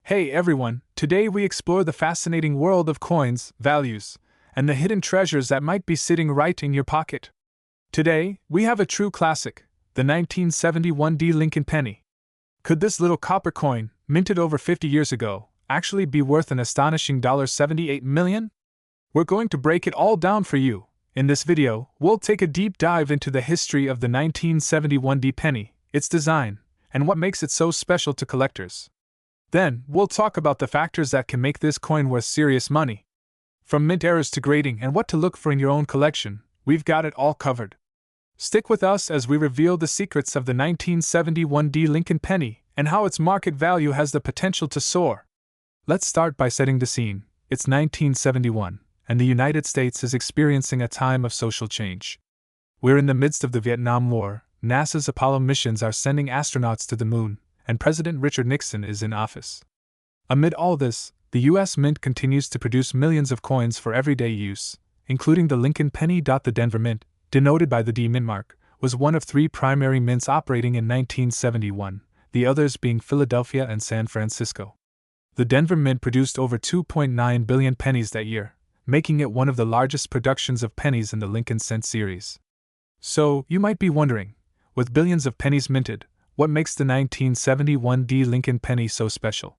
Hey everyone, today we explore the fascinating world of coins, values, and the hidden treasures that might be sitting right in your pocket. Today, we have a true classic, the 1971 D. Lincoln penny. Could this little copper coin, minted over 50 years ago, actually be worth an astonishing $78 million? We're going to break it all down for you. In this video, we'll take a deep dive into the history of the 1971 D penny, its design, and what makes it so special to collectors. Then, we'll talk about the factors that can make this coin worth serious money. From mint errors to grading and what to look for in your own collection, we've got it all covered. Stick with us as we reveal the secrets of the 1971 D. Lincoln penny and how its market value has the potential to soar. Let's start by setting the scene. It's 1971, and the United States is experiencing a time of social change. We're in the midst of the Vietnam War, NASA's Apollo missions are sending astronauts to the moon, and President Richard Nixon is in office. Amid all this, the U.S. Mint continues to produce millions of coins for everyday use, including the Lincoln penny. The Denver Mint, denoted by the D mint mark, was one of three primary mints operating in 1971, the others being Philadelphia and San Francisco. The Denver Mint produced over 2.9 billion pennies that year, making it one of the largest productions of pennies in the Lincoln cent series. So, you might be wondering, with billions of pennies minted, what makes the 1971 D. Lincoln penny so special?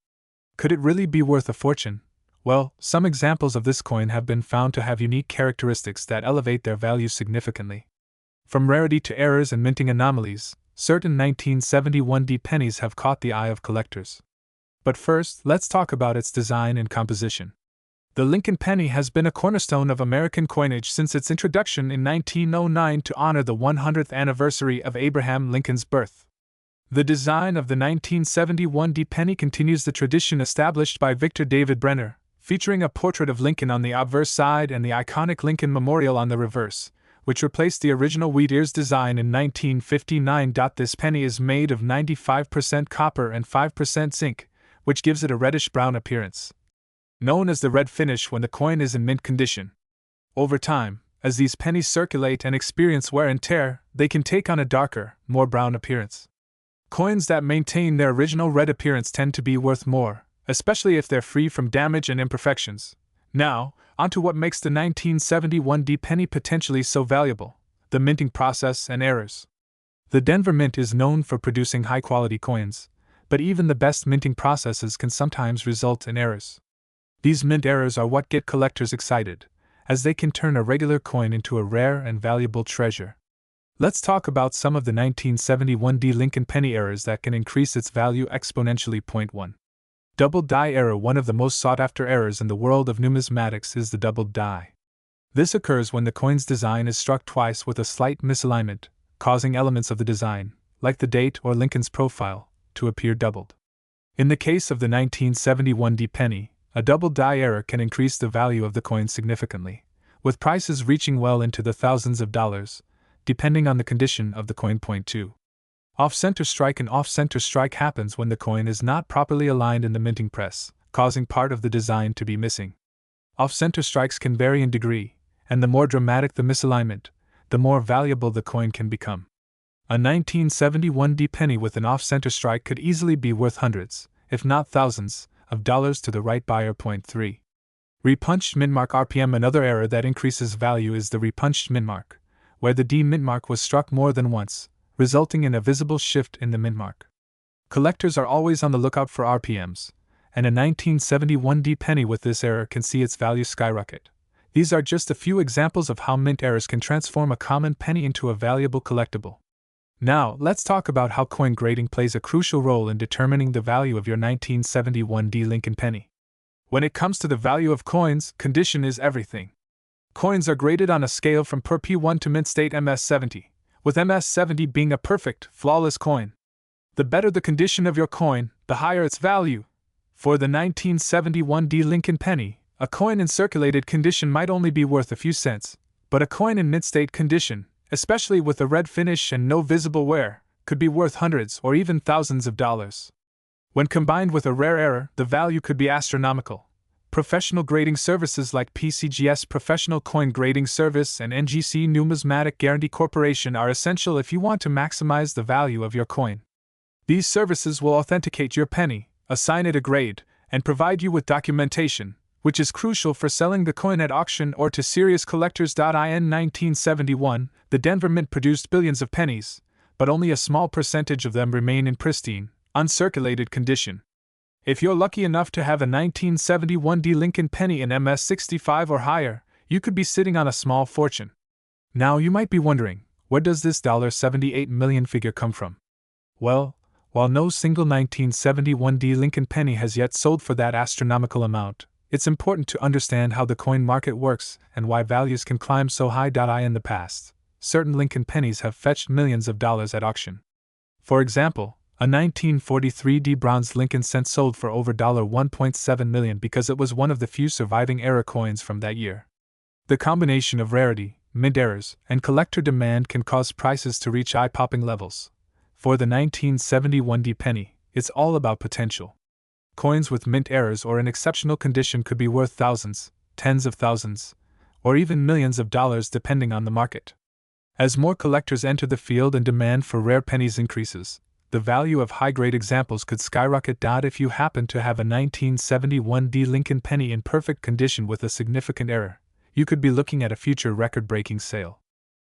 Could it really be worth a fortune? Well, some examples of this coin have been found to have unique characteristics that elevate their value significantly. From rarity to errors and minting anomalies, certain 1971 D pennies have caught the eye of collectors. But first, let's talk about its design and composition. The Lincoln penny has been a cornerstone of American coinage since its introduction in 1909 to honor the 100th anniversary of Abraham Lincoln's birth. The design of the 1971 D penny continues the tradition established by Victor David Brenner, featuring a portrait of Lincoln on the obverse side and the iconic Lincoln Memorial on the reverse, which replaced the original wheat ears design in 1959. This penny is made of 95% copper and 5% zinc, which gives it a reddish-brown appearance, known as the red finish when the coin is in mint condition. Over time, as these pennies circulate and experience wear and tear, they can take on a darker, more brown appearance. Coins that maintain their original red appearance tend to be worth more, especially if they're free from damage and imperfections. Now, onto what makes the 1971 D penny potentially so valuable: the minting process and errors. The Denver Mint is known for producing high-quality coins, but even the best minting processes can sometimes result in errors. These mint errors are what get collectors excited, as they can turn a regular coin into a rare and valuable treasure. Let's talk about some of the 1971 D. Lincoln penny errors that can increase its value exponentially. 1. Doubled die error. One of the most sought-after errors in the world of numismatics is the doubled die. This occurs when the coin's design is struck twice with a slight misalignment, causing elements of the design, like the date or Lincoln's profile, to appear doubled. In the case of the 1971 D penny, a doubled die error can increase the value of the coin significantly, with prices reaching well into the thousands of dollars, depending on the condition of the coin. 2. Off-center strike. An off-center strike happens when the coin is not properly aligned in the minting press, causing part of the design to be missing. Off-center strikes can vary in degree, and the more dramatic the misalignment, the more valuable the coin can become. A 1971 D penny with an off-center strike could easily be worth hundreds, if not thousands, of dollars to the right buyer. 3. Repunched mint mark RPM. Another error that increases value is the repunched mint mark, where the D mint mark was struck more than once, resulting in a visible shift in the mint mark. Collectors are always on the lookout for RPMs, and a 1971 D penny with this error can see its value skyrocket. These are just a few examples of how mint errors can transform a common penny into a valuable collectible. Now, let's talk about how coin grading plays a crucial role in determining the value of your 1971 D Lincoln penny. When it comes to the value of coins, condition is everything. Coins are graded on a scale from per P1 to mint state MS70, with MS70 being a perfect, flawless coin. The better the condition of your coin, the higher its value. For the 1971 D Lincoln penny, a coin in circulated condition might only be worth a few cents, but a coin in mint state condition, especially with a red finish and no visible wear, could be worth hundreds or even thousands of dollars. When combined with a rare error, the value could be astronomical. Professional grading services like PCGS Professional Coin Grading Service and NGC Numismatic Guarantee Corporation are essential if you want to maximize the value of your coin. These services will authenticate your penny, assign it a grade, and provide you with documentation, which is crucial for selling the coin at auction or to serious collectors. In 1971, the Denver Mint produced billions of pennies, but only a small percentage of them remain in pristine, uncirculated condition. If you're lucky enough to have a 1971 D Lincoln penny in MS 65 or higher, you could be sitting on a small fortune. Now you might be wondering, where does this $78 million figure come from? Well, while no single 1971 D Lincoln penny has yet sold for that astronomical amount, it's important to understand how the coin market works and why values can climb so high. In the past, certain Lincoln pennies have fetched millions of dollars at auction. For example, a 1943 D bronze Lincoln cent sold for over $1.7 million because it was one of the few surviving era coins from that year. The combination of rarity, mint errors, and collector demand can cause prices to reach eye-popping levels. For the 1971 D penny, it's all about potential. Coins with mint errors or in exceptional condition could be worth thousands, tens of thousands, or even millions of dollars depending on the market. As more collectors enter the field and demand for rare pennies increases, the value of high-grade examples could skyrocket. If you happen to have a 1971 D Lincoln penny in perfect condition with a significant error, you could be looking at a future record-breaking sale.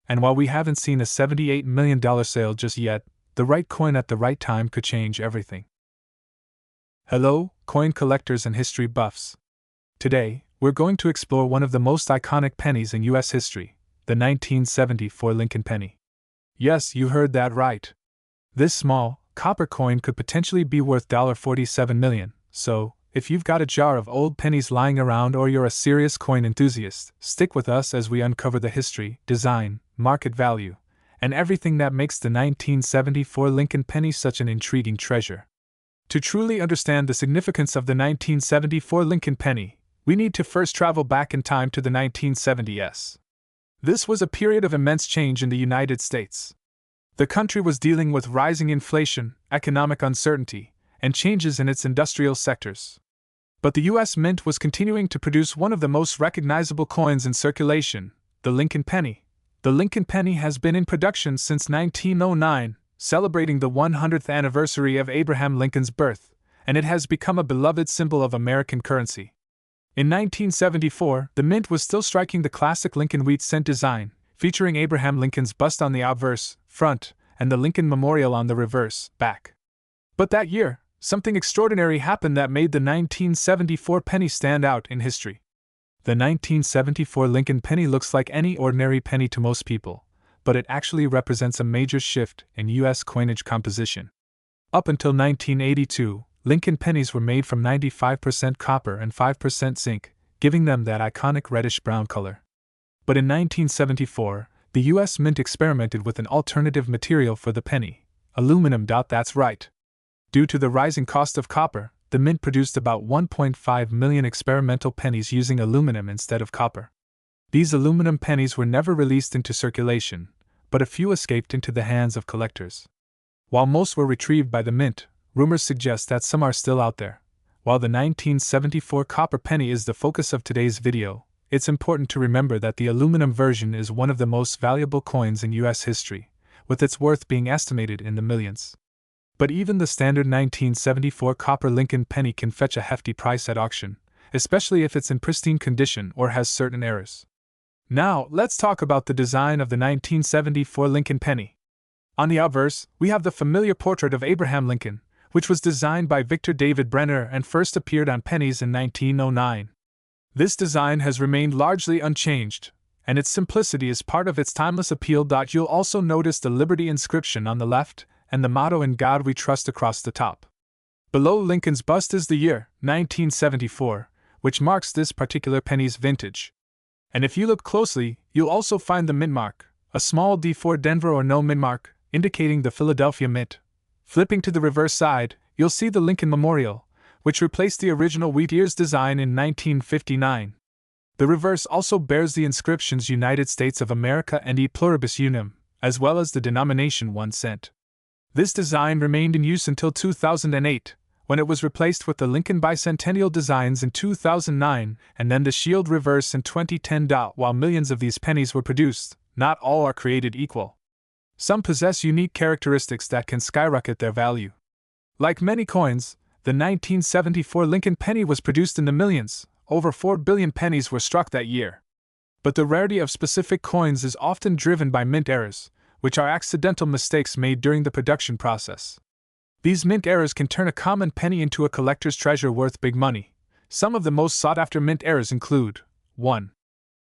And while we haven't seen a $78 million sale just yet, the right coin at the right time could change everything. Hello, coin collectors and history buffs. Today, we're going to explore one of the most iconic pennies in U.S. history, the 1974 Lincoln penny. Yes, you heard that right. This small, copper coin could potentially be worth $47 million, so, if you've got a jar of old pennies lying around or you're a serious coin enthusiast, stick with us as we uncover the history, design, market value, and everything that makes the 1974 Lincoln penny such an intriguing treasure. To truly understand the significance of the 1974 Lincoln penny, we need to first travel back in time to the 1970s. This was a period of immense change in the United States. The country was dealing with rising inflation, economic uncertainty, and changes in its industrial sectors. But the U.S. Mint was continuing to produce one of the most recognizable coins in circulation, the Lincoln penny. The Lincoln penny has been in production since 1909, celebrating the 100th anniversary of Abraham Lincoln's birth, and it has become a beloved symbol of American currency. In 1974, the Mint was still striking the classic Lincoln wheat cent design, featuring Abraham Lincoln's bust on the obverse, front, and the Lincoln Memorial on the reverse, back. But that year, something extraordinary happened that made the 1974 penny stand out in history. The 1974 Lincoln penny looks like any ordinary penny to most people, but it actually represents a major shift in U.S. coinage composition. Up until 1982, Lincoln pennies were made from 95% copper and 5% zinc, giving them that iconic reddish-brown color. But in 1974, the U.S. Mint experimented with an alternative material for the penny, aluminum. That's right. Due to the rising cost of copper, the Mint produced about 1.5 million experimental pennies using aluminum instead of copper. These aluminum pennies were never released into circulation, but a few escaped into the hands of collectors. While most were retrieved by the Mint, rumors suggest that some are still out there. While the 1974 copper penny is the focus of today's video, it's important to remember that the aluminum version is one of the most valuable coins in U.S. history, with its worth being estimated in the millions. But even the standard 1974 copper Lincoln penny can fetch a hefty price at auction, especially if it's in pristine condition or has certain errors. Now, let's talk about the design of the 1974 Lincoln penny. On the obverse, we have the familiar portrait of Abraham Lincoln, which was designed by Victor David Brenner and first appeared on pennies in 1909. This design has remained largely unchanged, and its simplicity is part of its timeless appeal. You'll also notice the Liberty inscription on the left and the motto "In God We Trust" across the top. Below Lincoln's bust is the year, 1974, which marks this particular penny's vintage. And if you look closely, you'll also find the mint mark, a small D for Denver or no mint mark, indicating the Philadelphia Mint. Flipping to the reverse side, you'll see the Lincoln Memorial, which replaced the original wheat ears design in 1959. The reverse also bears the inscriptions United States of America and E pluribus unum, as well as the denomination 1 cent. This design remained in use until 2008, when it was replaced with the Lincoln bicentennial designs in 2009 and then the shield reverse in 2010. While millions of these pennies were produced, not all are created equal. Some possess unique characteristics that can skyrocket their value. Like many coins, The 1974 Lincoln penny was produced in the millions. Over 4 billion pennies were struck that year. But the rarity of specific coins is often driven by mint errors, which are accidental mistakes made during the production process. These mint errors can turn a common penny into a collector's treasure worth big money. Some of the most sought-after mint errors include 1.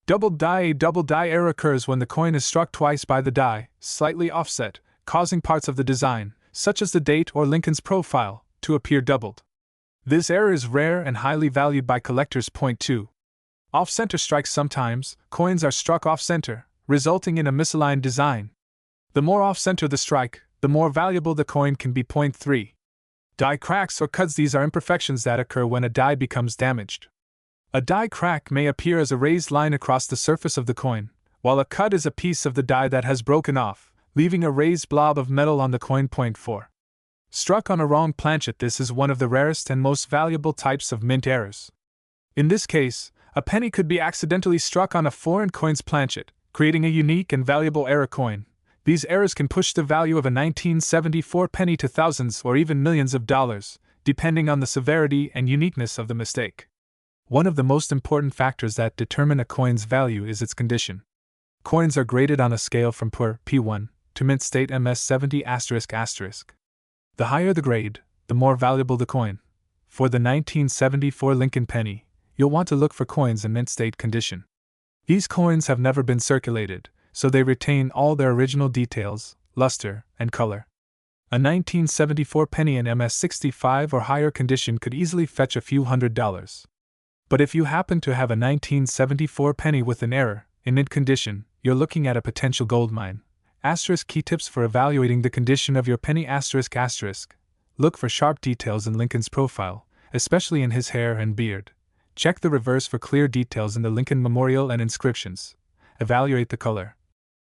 Double die. A double die error occurs when the coin is struck twice by the die, slightly offset, causing parts of the design, such as the date or Lincoln's profile, to appear doubled. This error is rare and highly valued by collectors. 2. Off-center strikes. Sometimes, coins are struck off-center, resulting in a misaligned design. The more off-center the strike, the more valuable the coin can be. 3. Die cracks or cuts. These are imperfections that occur when a die becomes damaged. A die crack may appear as a raised line across the surface of the coin, while a cut is a piece of the die that has broken off, leaving a raised blob of metal on the coin. 4. Struck on a wrong planchet. This is one of the rarest and most valuable types of mint errors. In this case, a penny could be accidentally struck on a foreign coin's planchet, creating a unique and valuable error coin. These errors can push the value of a 1974 penny to thousands or even millions of dollars, depending on the severity and uniqueness of the mistake. One of the most important factors that determine a coin's value is its condition. Coins are graded on a scale from poor P1 to mint state MS70***. The higher the grade, the more valuable the coin. For the 1974 Lincoln penny, you'll want to look for coins in mint state condition. These coins have never been circulated, so they retain all their original details, luster, and color. A 1974 penny in MS65 or higher condition could easily fetch a few $100s. But if you happen to have a 1974 penny with an error, in mint condition, you're looking at a potential gold mine. Key tips for evaluating the condition of your penny. Look for sharp details in Lincoln's profile, especially in his hair and beard. Check the reverse for clear details in the Lincoln memorial and inscriptions. Evaluate the color.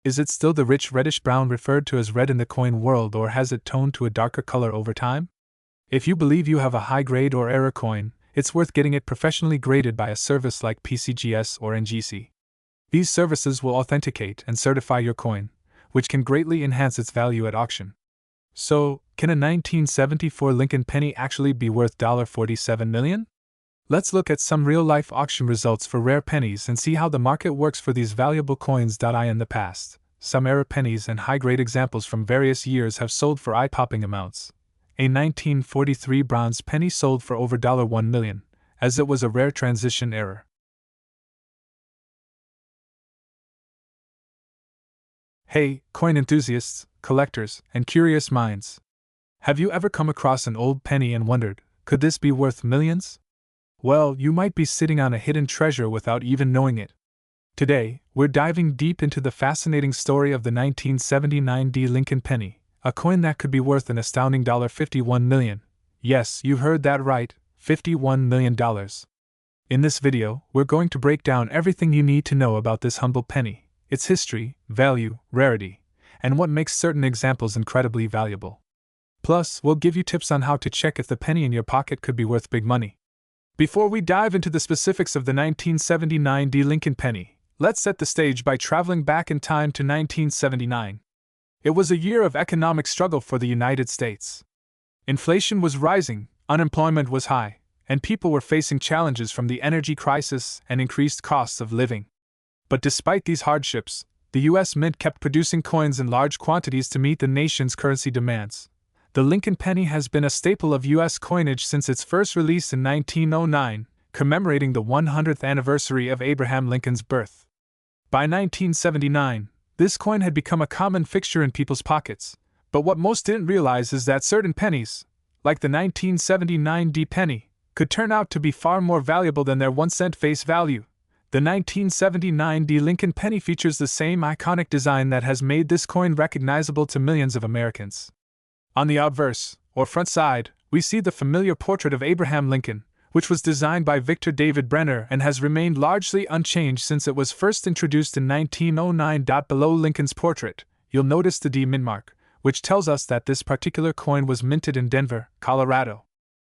Is it still the rich reddish-brown referred to as red in the coin world, or has it toned to a darker color over time? If you believe you have a high-grade or error coin, it's worth getting it professionally graded by a service like PCGS or NGC. These services will authenticate and certify your coin, which can greatly enhance its value at auction. So, can a 1974 Lincoln penny actually be worth $47 million? Let's look at some real-life auction results for rare pennies and see how the market works for these valuable coins. In the past, some error pennies and high-grade examples from various years have sold for eye-popping amounts. A 1943 bronze penny sold for over $1 million, as it was a rare transition error. Hey, coin enthusiasts, collectors, and curious minds. Have you ever come across an old penny and wondered, could this be worth millions? Well, you might be sitting on a hidden treasure without even knowing it. Today, we're diving deep into the fascinating story of the 1979 Lincoln penny, a coin that could be worth an astounding $51 million. Yes, you heard that right, $51 million. In this video, we're going to break down everything you need to know about this humble penny, its history, value, rarity, and what makes certain examples incredibly valuable. Plus, we'll give you tips on how to check if the penny in your pocket could be worth big money. Before we dive into the specifics of the 1979 Lincoln penny, let's set the stage by traveling back in time to 1979. It was a year of economic struggle for the United States. Inflation was rising, unemployment was high, and people were facing challenges from the energy crisis and increased costs of living. But despite these hardships, the U.S. Mint kept producing coins in large quantities to meet the nation's currency demands. The Lincoln penny has been a staple of U.S. coinage since its first release in 1909, commemorating the 100th anniversary of Abraham Lincoln's birth. By 1979, this coin had become a common fixture in people's pockets, but what most didn't realize is that certain pennies, like the 1979 penny, could turn out to be far more valuable than their 1-cent face value. The 1979 Lincoln penny features the same iconic design that has made this coin recognizable to millions of Americans. On the obverse, or front side, we see the familiar portrait of Abraham Lincoln, which was designed by Victor David Brenner and has remained largely unchanged since it was first introduced in 1909. Below Lincoln's portrait, you'll notice the D mint mark, which tells us that this particular coin was minted in Denver, Colorado.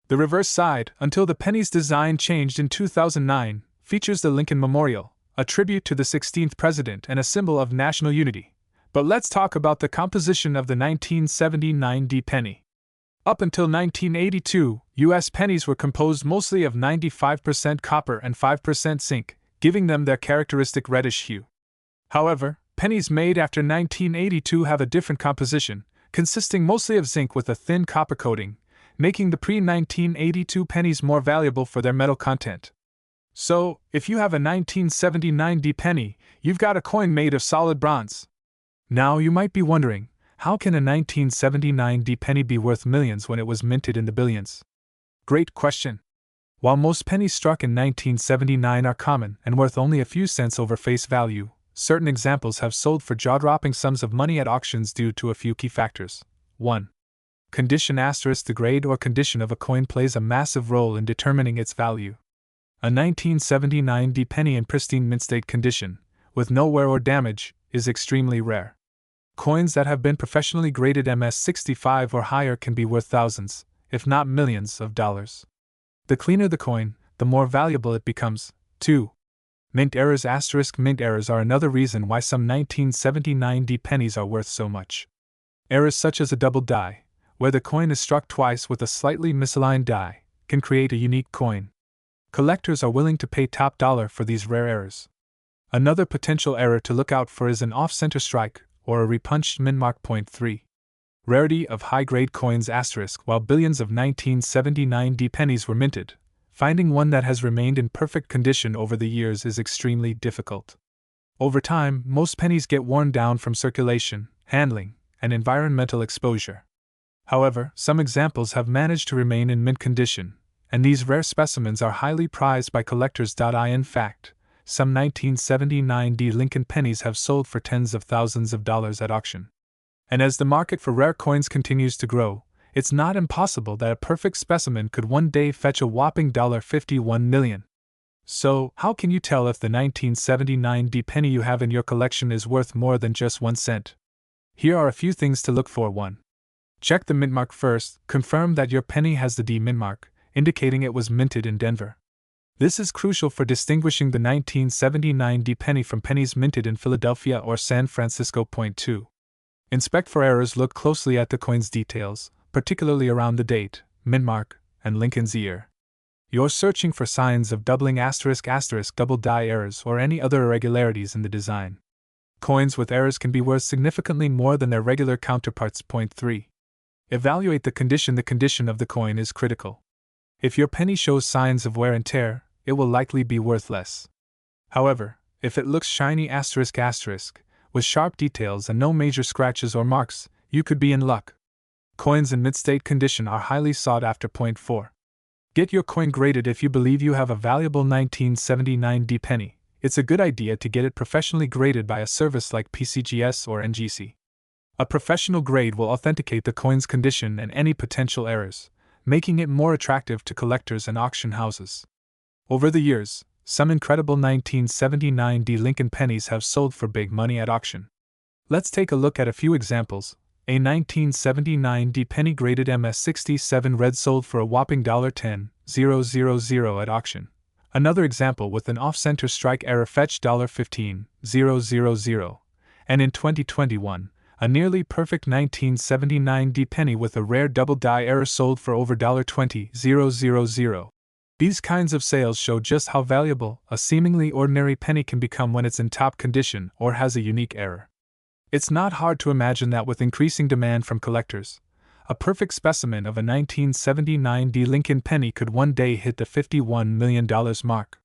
The reverse side, until the penny's design changed in 2009, features the Lincoln Memorial, a tribute to the 16th president and a symbol of national unity. But let's talk about the composition of the 1979 penny. Up until 1982, U.S. pennies were composed mostly of 95% copper and 5% zinc, giving them their characteristic reddish hue. However, pennies made after 1982 have a different composition, consisting mostly of zinc with a thin copper coating, making the pre-1982 pennies more valuable for their metal content. So, if you have a 1979 D penny, you've got a coin made of solid bronze. Now you might be wondering, how can a 1979 D penny be worth millions when it was minted in the billions? Great question. While most pennies struck in 1979 are common and worth only a few cents over face value, certain examples have sold for jaw-dropping sums of money at auctions due to a few key factors. 1. Condition *. The grade or condition of a coin plays a massive role in determining its value. A 1979 D penny in pristine mint state condition, with no wear or damage, is extremely rare. Coins that have been professionally graded MS65 or higher can be worth thousands, if not millions, of dollars. The cleaner the coin, the more valuable it becomes. 2. Mint errors *. Mint errors are another reason why some 1979 D pennies are worth so much. Errors such as a double die, where the coin is struck twice with a slightly misaligned die, can create a unique coin. Collectors are willing to pay top dollar for these rare errors. Another potential error to look out for is an off-center strike, or a repunched mint mark. 3. Rarity of high-grade coins *. While billions of 1979 D pennies were minted, finding one that has remained in perfect condition over the years is extremely difficult. Over time, most pennies get worn down from circulation, handling, and environmental exposure. However, some examples have managed to remain in mint condition, and these rare specimens are highly prized by collectors. In fact, some 1979 D Lincoln pennies have sold for tens of thousands of dollars at auction. And as the market for rare coins continues to grow, it's not impossible that a perfect specimen could one day fetch a whopping $51 million. So, how can you tell if the 1979 D penny you have in your collection is worth more than just 1 cent? Here are a few things to look for. 1. Check the mint mark first. Confirm that your penny has the D mint mark, indicating it was minted in Denver. This is crucial for distinguishing the 1979 D penny from pennies minted in Philadelphia or San Francisco. 2. Inspect for errors. Look closely at the coin's details, particularly around the date, mint mark, and Lincoln's year. You're searching for signs of doubling ***, double die errors, or any other irregularities in the design. Coins with errors can be worth significantly more than their regular counterparts. 3. Evaluate the condition. The condition of the coin is critical. If your penny shows signs of wear and tear, it will likely be worth less. However, if it looks shiny ***, with sharp details and no major scratches or marks, you could be in luck. Coins in mid-state condition are highly sought after. 4. Get your coin graded. If you believe you have a valuable 1979 D penny, it's a good idea to get it professionally graded by a service like PCGS or NGC. A professional grade will authenticate the coin's condition and any potential errors, making it more attractive to collectors and auction houses. Over the years, some incredible 1979 D Lincoln pennies have sold for big money at auction. Let's take a look at a few examples. A 1979 D penny graded MS67 red sold for a whopping $10,000 at auction. Another example with an off-center strike error fetched $15,000. And in 2021, a nearly perfect 1979 D penny with a rare double die error sold for over $20,000. These kinds of sales show just how valuable a seemingly ordinary penny can become when it's in top condition or has a unique error. It's not hard to imagine that with increasing demand from collectors, a perfect specimen of a 1979 D Lincoln penny could one day hit the $51 million mark.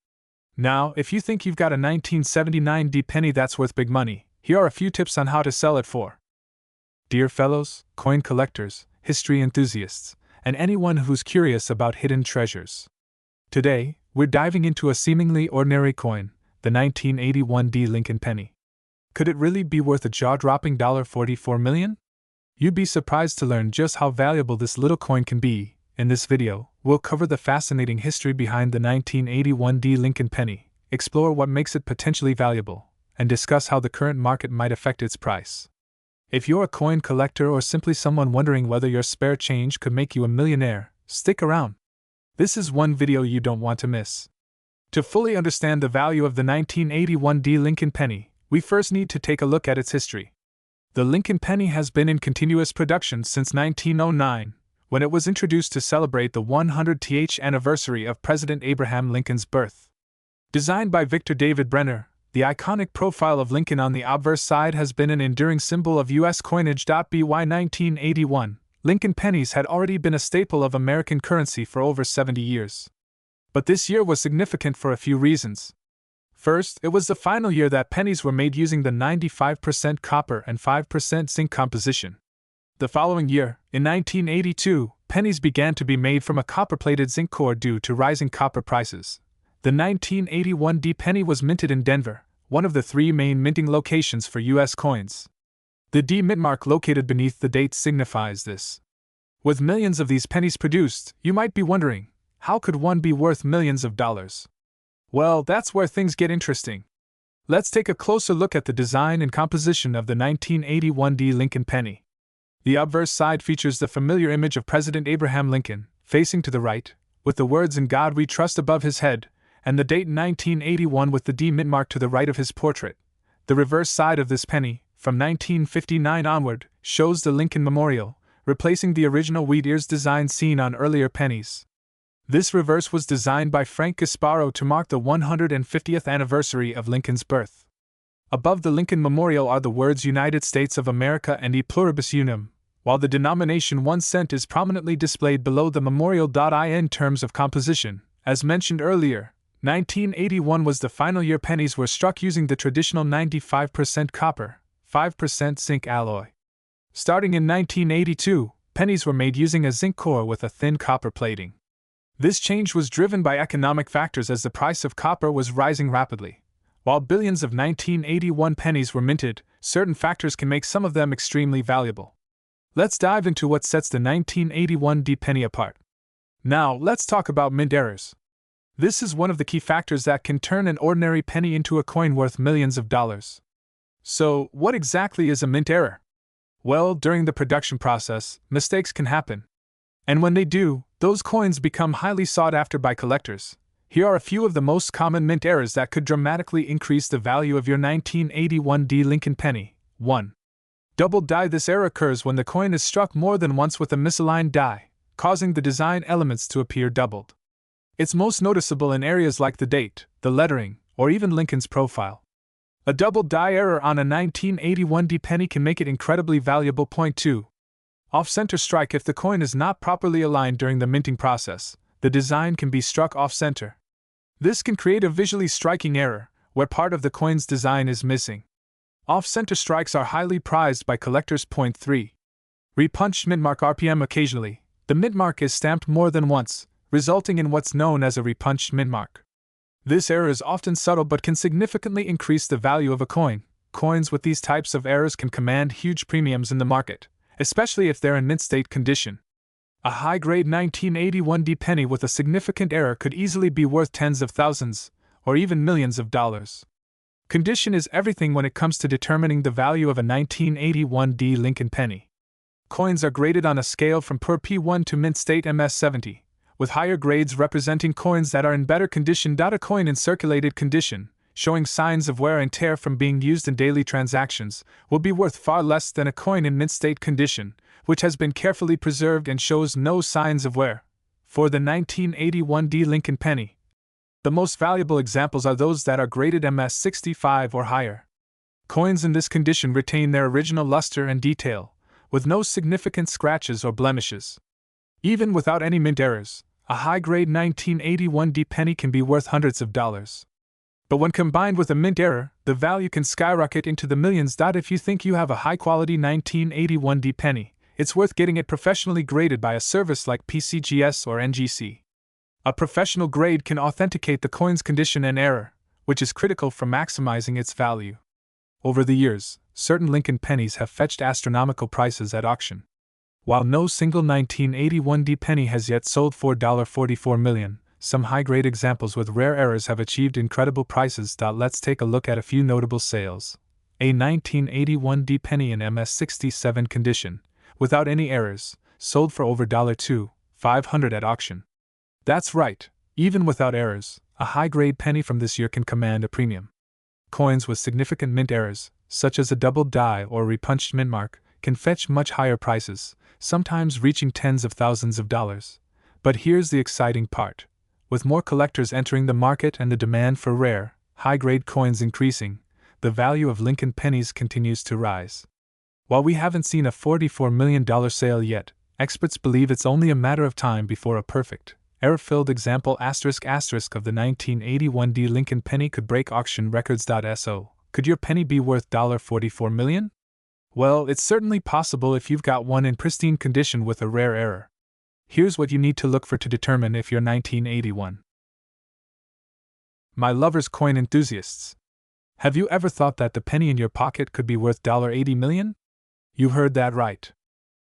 Now, if you think you've got a 1979 D penny that's worth big money, here are a few tips on how to sell it for. Dear fellows, coin collectors, history enthusiasts, and anyone who's curious about hidden treasures. Today, we're diving into a seemingly ordinary coin, the 1981 D Lincoln penny. Could it really be worth a jaw-dropping $44 million? You'd be surprised to learn just how valuable this little coin can be. In this video, we'll cover the fascinating history behind the 1981 D Lincoln penny, explore what makes it potentially valuable, and discuss how the current market might affect its price. If you're a coin collector or simply someone wondering whether your spare change could make you a millionaire, stick around. This is one video you don't want to miss. To fully understand the value of the 1981 D Lincoln penny, we first need to take a look at its history. The Lincoln penny has been in continuous production since 1909, when it was introduced to celebrate the 100th anniversary of President Abraham Lincoln's birth. Designed by Victor David Brenner, the iconic profile of Lincoln on the obverse side has been an enduring symbol of U.S. coinage. By 1981, Lincoln pennies had already been a staple of American currency for over 70 years. But this year was significant for a few reasons. First, it was the final year that pennies were made using the 95% copper and 5% zinc composition. The following year, in 1982, pennies began to be made from a copper-plated zinc core due to rising copper prices. The 1981 D penny was minted in Denver, one of the three main minting locations for U.S. coins. The D mint mark located beneath the date signifies this. With millions of these pennies produced, you might be wondering, how could one be worth millions of dollars? Well, that's where things get interesting. Let's take a closer look at the design and composition of the 1981 D Lincoln penny. The obverse side features the familiar image of President Abraham Lincoln, facing to the right, with the words "In God We Trust" above his head, and the date 1981 with the D mint mark to the right of his portrait. The reverse side of this penny, from 1959 onward, shows the Lincoln Memorial, replacing the original wheat ears design seen on earlier pennies. This reverse was designed by Frank Gasparo to mark the 150th anniversary of Lincoln's birth. Above the Lincoln Memorial are the words United States of America and E Pluribus Unum, while the denomination 1 cent is prominently displayed below the memorial. In terms of composition, as mentioned earlier, 1981 was the final year pennies were struck using the traditional 95% copper, 5% zinc alloy. Starting in 1982, pennies were made using a zinc core with a thin copper plating. This change was driven by economic factors as the price of copper was rising rapidly. While billions of 1981 pennies were minted, certain factors can make some of them extremely valuable. Let's dive into what sets the 1981 D penny apart. Now, let's talk about mint errors. This is one of the key factors that can turn an ordinary penny into a coin worth millions of dollars. So, what exactly is a mint error? Well, during the production process, mistakes can happen. And when they do, those coins become highly sought after by collectors. Here are a few of the most common mint errors that could dramatically increase the value of your 1981 D Lincoln penny. 1. Double die. This error occurs when the coin is struck more than once with a misaligned die, causing the design elements to appear doubled. It's most noticeable in areas like the date, the lettering, or even Lincoln's profile. A double die error on a 1981 D penny can make it incredibly valuable. 2. Off-center strike. If the coin is not properly aligned during the minting process, the design can be struck off-center. This can create a visually striking error, where part of the coin's design is missing. Off-center strikes are highly prized by collectors. 3. Repunched mint mark. RPM. Occasionally, the mint mark is stamped more than once, resulting in what's known as a repunched mint mark. This error is often subtle but can significantly increase the value of a coin. Coins with these types of errors can command huge premiums in the market, especially if they're in mint state condition. A high-grade 1981 D penny with a significant error could easily be worth tens of thousands, or even millions of dollars. Condition is everything when it comes to determining the value of a 1981 D Lincoln penny. Coins are graded on a scale from poor P1 to mint state MS70, with higher grades representing coins that are in better condition. A coin in circulated condition, showing signs of wear and tear from being used in daily transactions, will be worth far less than a coin in mint state condition, which has been carefully preserved and shows no signs of wear. For the 1981 D Lincoln penny, the most valuable examples are those that are graded MS65 or higher. Coins in this condition retain their original luster and detail, with no significant scratches or blemishes. Even without any mint errors, a high-grade 1981 D penny can be worth hundreds of dollars. But when combined with a mint error, the value can skyrocket into the millions. If you think you have a high-quality 1981 D penny, it's worth getting it professionally graded by a service like PCGS or NGC. A professional grade can authenticate the coin's condition and error, which is critical for maximizing its value. Over the years, certain Lincoln pennies have fetched astronomical prices at auction. While no single 1981 D penny has yet sold for $44 million, some high-grade examples with rare errors have achieved incredible prices. Let's take a look at a few notable sales. A 1981 D penny in MS67 condition, without any errors, sold for over $2,500 at auction. That's right, even without errors, a high-grade penny from this year can command a premium. Coins with significant mint errors, such as a double die or repunched mint mark, can fetch much higher prices, sometimes reaching tens of thousands of dollars. But here's the exciting part. With more collectors entering the market and the demand for rare, high-grade coins increasing, the value of Lincoln pennies continues to rise. While we haven't seen a $44 million sale yet, experts believe it's only a matter of time before a perfect, error-filled example *** of the 1981 D Lincoln penny could break auction records. So, could your penny be worth $44 million? Well, it's certainly possible if you've got one in pristine condition with a rare error. Here's what you need to look for to determine if you're 1981. My lovers coin enthusiasts. Have you ever thought that the penny in your pocket could be worth $80 million? You heard that right.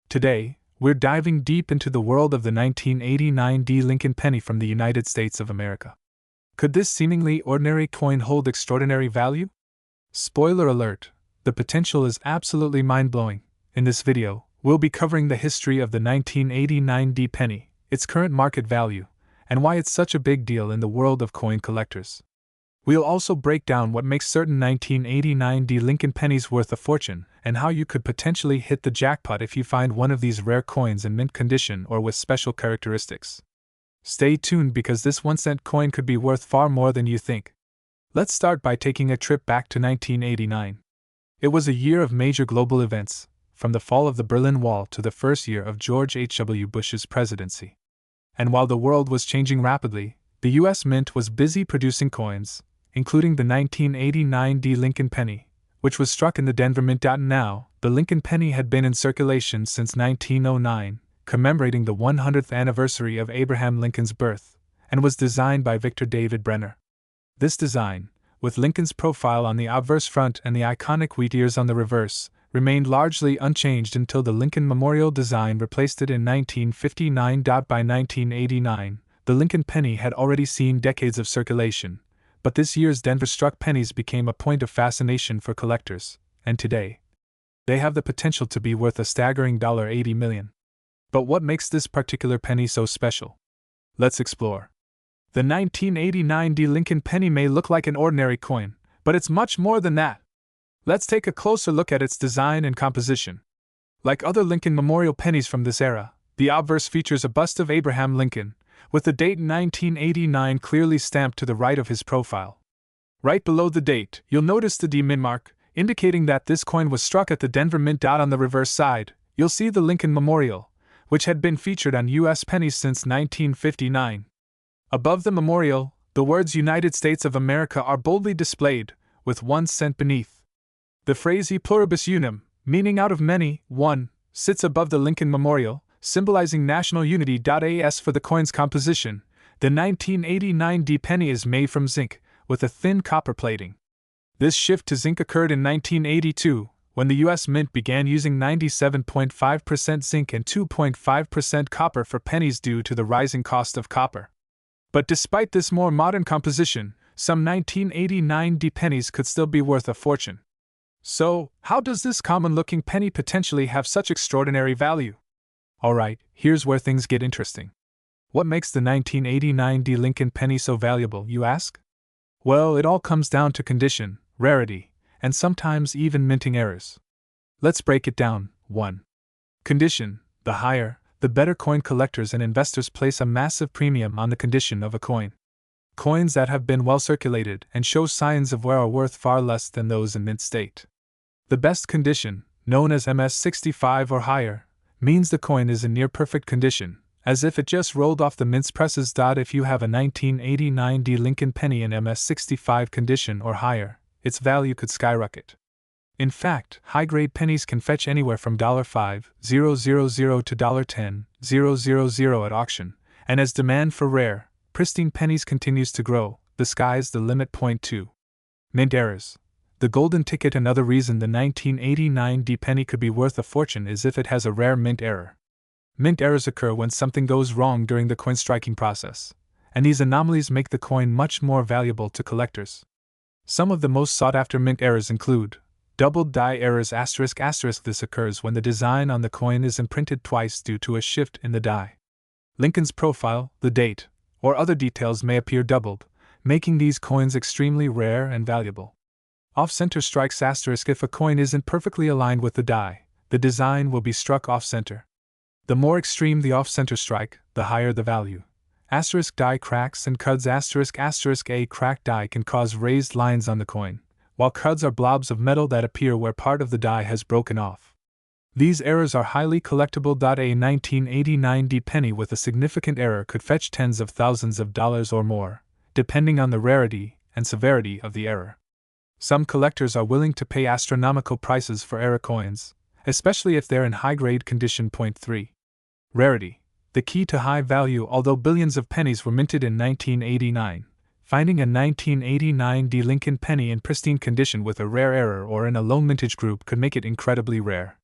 Today, we're diving deep into the world of the 1989 D Lincoln penny from the United States of America. Could this seemingly ordinary coin hold extraordinary value? Spoiler alert, the potential is absolutely mind-blowing. In this video, we'll be covering the history of the 1989 D penny, its current market value, and why it's such a big deal in the world of coin collectors. We'll also break down what makes certain 1989 D Lincoln pennies worth a fortune, and how you could potentially hit the jackpot if you find one of these rare coins in mint condition or with special characteristics. Stay tuned because this 1-cent coin could be worth far more than you think. Let's start by taking a trip back to 1989. It was a year of major global events, from the fall of the Berlin Wall to the first year of George H.W. Bush's presidency. And while the world was changing rapidly, the U.S. Mint was busy producing coins, including the 1989 D Lincoln penny, which was struck in the Denver Mint. Now, the Lincoln penny had been in circulation since 1909, commemorating the 100th anniversary of Abraham Lincoln's birth, and was designed by Victor David Brenner. This design, with Lincoln's profile on the obverse front and the iconic wheat ears on the reverse, remained largely unchanged until the Lincoln Memorial design replaced it in 1959. By 1989, the Lincoln penny had already seen decades of circulation, but this year's Denver-struck pennies became a point of fascination for collectors, and today, they have the potential to be worth a staggering $80 million. But what makes this particular penny so special? Let's explore. The 1989 D Lincoln penny may look like an ordinary coin, but it's much more than that. Let's take a closer look at its design and composition. Like other Lincoln Memorial pennies from this era, the obverse features a bust of Abraham Lincoln, with the date 1989 clearly stamped to the right of his profile. Right below the date, you'll notice the D Mint mark, indicating that this coin was struck at the Denver Mint. On the reverse side, you'll see the Lincoln Memorial, which had been featured on U.S. pennies since 1959. Above the memorial, the words United States of America are boldly displayed, with 1 cent beneath. The phrase E pluribus unum, meaning out of many, one, sits above the Lincoln Memorial, symbolizing national unity. As for the coin's composition, the 1989 D penny is made from zinc, with a thin copper plating. This shift to zinc occurred in 1982, when the U.S. Mint began using 97.5% zinc and 2.5% copper for pennies due to the rising cost of copper. But despite this more modern composition, some 1989 D pennies could still be worth a fortune. So, how does this common-looking penny potentially have such extraordinary value? Alright, here's where things get interesting. What makes the 1989 D Lincoln penny so valuable, you ask? Well, it all comes down to condition, rarity, and sometimes even minting errors. Let's break it down. 1. Condition. The higher, the better. Coin collectors and investors place a massive premium on the condition of a coin. Coins that have been well circulated and show signs of wear are worth far less than those in mint state. The best condition, known as MS65 or higher, means the coin is in near perfect condition, as if it just rolled off the mint's presses. If you have a 1989 D Lincoln penny in MS65 condition or higher, its value could skyrocket. In fact, high-grade pennies can fetch anywhere from $5,000 to $10,000 at auction, and as demand for rare, pristine pennies continues to grow, the sky's the limit. 2. Mint errors. The golden ticket. Another reason the 1989 D penny could be worth a fortune is if it has a rare mint error. Mint errors occur when something goes wrong during the coin striking process, and these anomalies make the coin much more valuable to collectors. Some of the most sought-after mint errors include doubled die errors. This occurs when the design on the coin is imprinted twice due to a shift in the die. Lincoln's profile, the date, or other details may appear doubled, making these coins extremely rare and valuable. Off-center strikes. If a coin isn't perfectly aligned with the die, the design will be struck off-center. The more extreme the off-center strike, the higher the value. Asterisk die cracks and cuds asterisk a cracked die can cause raised lines on the coin, while cuds are blobs of metal that appear where part of the die has broken off. These errors are highly collectible. A 1989 D penny with a significant error could fetch tens of thousands of dollars or more, depending on the rarity and severity of the error. Some collectors are willing to pay astronomical prices for error coins, especially if they're in high-grade condition. 3. Rarity. The key to high value. Although billions of pennies were minted in 1989, finding a 1989 D Lincoln penny in pristine condition with a rare error or in a low mintage group could make it incredibly rare.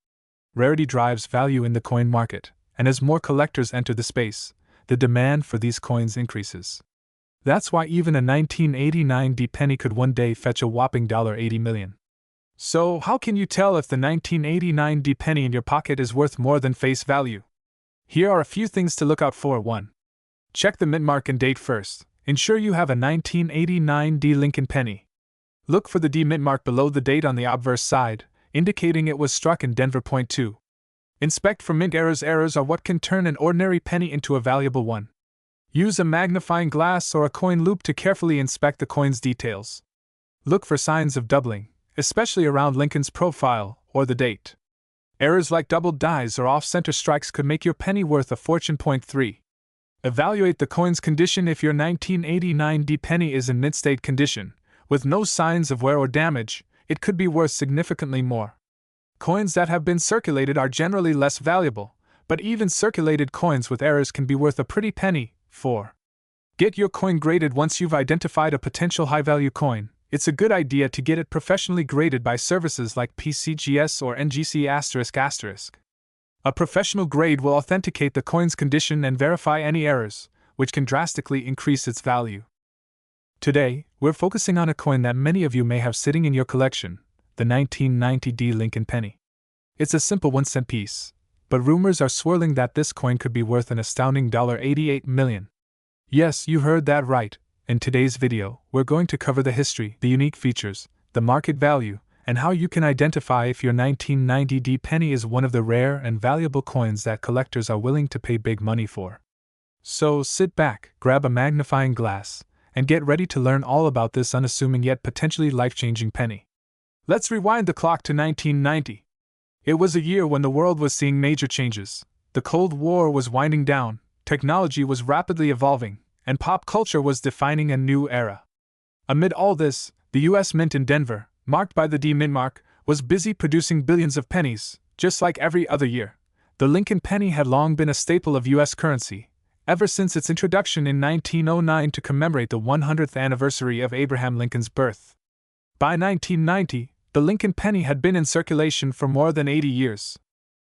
Rarity drives value in the coin market, and as more collectors enter the space, the demand for these coins increases. That's why even a 1989 D penny could one day fetch a whopping $80 million. So, how can you tell if the 1989 D penny in your pocket is worth more than face value? Here are a few things to look out for. 1. Check the mint mark and date first. Ensure you have a 1989 D Lincoln penny. Look for the D mint mark below the date on the obverse side, indicating it was struck in Denver. 2. Inspect for mint errors. Errors are what can turn an ordinary penny into a valuable one. Use a magnifying glass or a coin loop to carefully inspect the coin's details. Look for signs of doubling, especially around Lincoln's profile or the date. Errors like doubled dies or off-center strikes could make your penny worth a fortune. 3. Evaluate the coin's condition. If your 1989 D penny is in mint state condition, with no signs of wear or damage, it could be worth significantly more. Coins that have been circulated are generally less valuable, but even circulated coins with errors can be worth a pretty penny. 4. Get your coin graded. Once you've identified a potential high-value coin, it's a good idea to get it professionally graded by services like PCGS or NGC***. A professional grade will authenticate the coin's condition and verify any errors, which can drastically increase its value. Today, we're focusing on a coin that many of you may have sitting in your collection, the 1990 D Lincoln penny. It's a simple 1-cent piece, but rumors are swirling that this coin could be worth an astounding $88 million. Yes, you heard that right. In today's video, we're going to cover the history, the unique features, the market value, and how you can identify if your 1990 D penny is one of the rare and valuable coins that collectors are willing to pay big money for. So sit back, grab a magnifying glass, and get ready to learn all about this unassuming yet potentially life-changing penny. Let's rewind the clock to 1990. It was a year when the world was seeing major changes. The Cold War was winding down, technology was rapidly evolving, and pop culture was defining a new era. Amid all this, the U.S. Mint in Denver, marked by the D mint mark, was busy producing billions of pennies, just like every other year. The Lincoln penny had long been a staple of U.S. currency, ever since its introduction in 1909 to commemorate the 100th anniversary of Abraham Lincoln's birth. By 1990, the Lincoln penny had been in circulation for more than 80 years.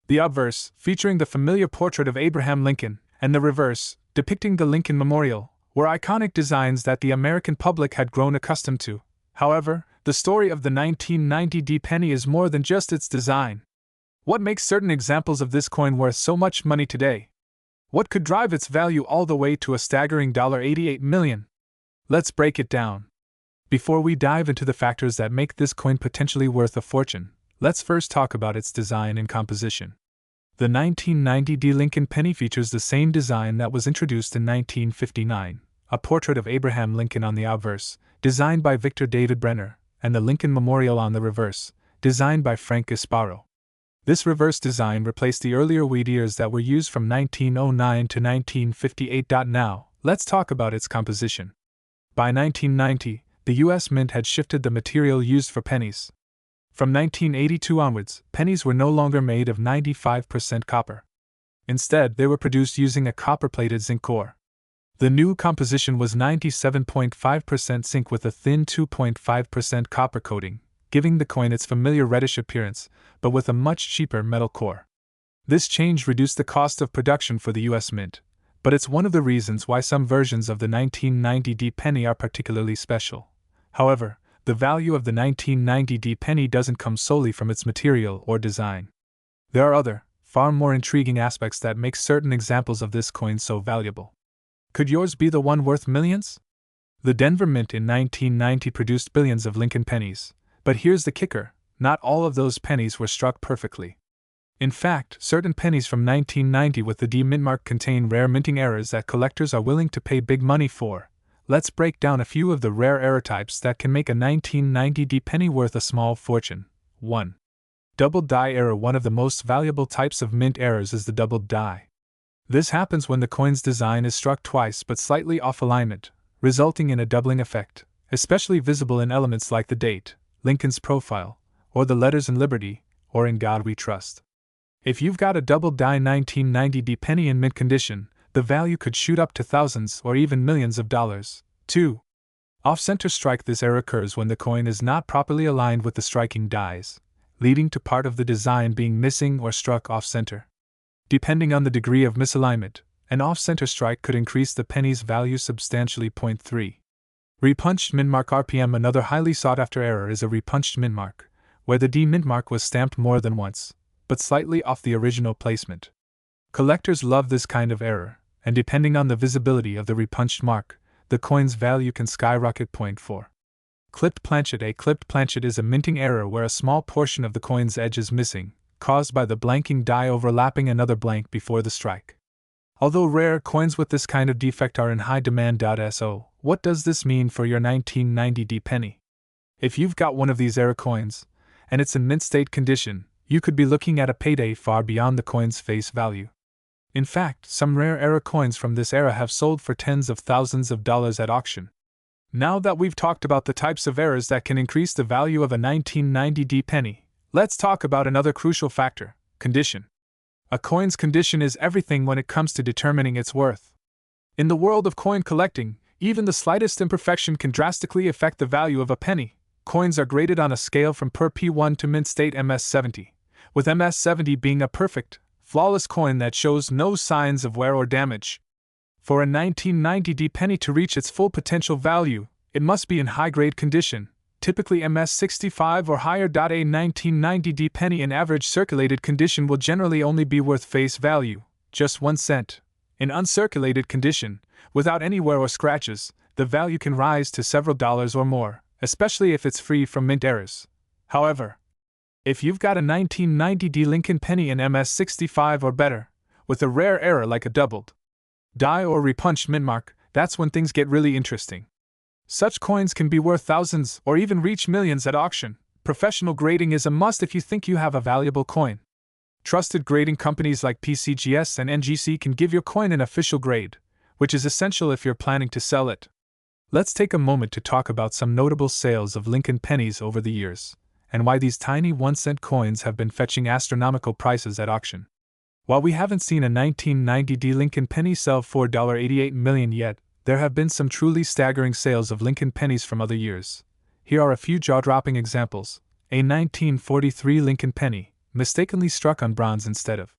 The obverse, featuring the familiar portrait of Abraham Lincoln, and the reverse, depicting the Lincoln Memorial, were iconic designs that the American public had grown accustomed to. However, the story of the 1990 D penny is more than just its design. What makes certain examples of this coin worth so much money today? What could drive its value all the way to a staggering $88 million? Let's break it down. Before we dive into the factors that make this coin potentially worth a fortune, let's first talk about its design and composition. The 1990 D Lincoln penny features the same design that was introduced in 1959, a portrait of Abraham Lincoln on the obverse, designed by Victor David Brenner, and the Lincoln Memorial on the reverse, designed by Frank Gasparo. This reverse design replaced the earlier wheat ears that were used from 1909 to 1958. Now, let's talk about its composition. By 1990, the U.S. Mint had shifted the material used for pennies. From 1982 onwards, pennies were no longer made of 95% copper. Instead, they were produced using a copper-plated zinc core. The new composition was 97.5% zinc with a thin 2.5% copper coating, giving the coin its familiar reddish appearance, but with a much cheaper metal core. This change reduced the cost of production for the U.S. Mint, but it's one of the reasons why some versions of the 1990 D penny are particularly special. However, the value of the 1990 D penny doesn't come solely from its material or design. There are other, far more intriguing aspects that make certain examples of this coin so valuable. Could yours be the one worth millions? The Denver Mint in 1990 produced billions of Lincoln pennies, but here's the kicker: not all of those pennies were struck perfectly. In fact, certain pennies from 1990 with the D mint mark contain rare minting errors that collectors are willing to pay big money for. Let's break down a few of the rare error types that can make a 1990 D penny worth a small fortune. 1. Doubled die error. One of the most valuable types of mint errors is the doubled die. This happens when the coin's design is struck twice but slightly off alignment, resulting in a doubling effect, especially visible in elements like the date, Lincoln's profile, or the letters in Liberty, or in God We Trust. If you've got a doubled die 1990 D penny in mint condition, the value could shoot up to thousands or even millions of dollars. 2. Off-center strike. This error occurs when the coin is not properly aligned with the striking dies, leading to part of the design being missing or struck off-center. Depending on the degree of misalignment, an off-center strike could increase the penny's value substantially. 3. Repunched mint mark RPM. Another highly sought-after error is a repunched mint mark, where the D mint mark was stamped more than once, but slightly off the original placement. Collectors love this kind of error, and depending on the visibility of the repunched mark, the coin's value can skyrocket. 4. Clipped planchet. A clipped planchet is a minting error where a small portion of the coin's edge is missing, caused by the blanking die overlapping another blank before the strike. Although rare, coins with this kind of defect are in high demand. So, what does this mean for your 1990 D penny? If you've got one of these error coins, and it's in mint state condition, you could be looking at a payday far beyond the coin's face value. In fact, some rare error coins from this era have sold for tens of thousands of dollars at auction. Now that we've talked about the types of errors that can increase the value of a 1990 D penny, let's talk about another crucial factor: condition. A coin's condition is everything when it comes to determining its worth. In the world of coin collecting, even the slightest imperfection can drastically affect the value of a penny. Coins are graded on a scale from per P1 to mint state MS70, with MS70 being a perfect, flawless coin that shows no signs of wear or damage. For a 1990 D penny to reach its full potential value, it must be in high-grade condition, typically MS65 or higher. A 1990 D penny in average circulated condition will generally only be worth face value, just 1 cent. In uncirculated condition, without any wear or scratches, the value can rise to several dollars or more, especially if it's free from mint errors. However, if you've got a 1990 D Lincoln penny in MS65 or better, with a rare error like a doubled die or repunched mint mark, that's when things get really interesting. Such coins can be worth thousands or even reach millions at auction. Professional grading is a must if you think you have a valuable coin. Trusted grading companies like PCGS and NGC can give your coin an official grade, which is essential if you're planning to sell it. Let's take a moment to talk about some notable sales of Lincoln pennies over the years, and why these tiny 1-cent coins have been fetching astronomical prices at auction. While we haven't seen a 1990 D Lincoln penny sell for $88 million yet, there have been some truly staggering sales of Lincoln pennies from other years. Here are a few jaw-dropping examples. A 1943 Lincoln penny, mistakenly struck on bronze instead of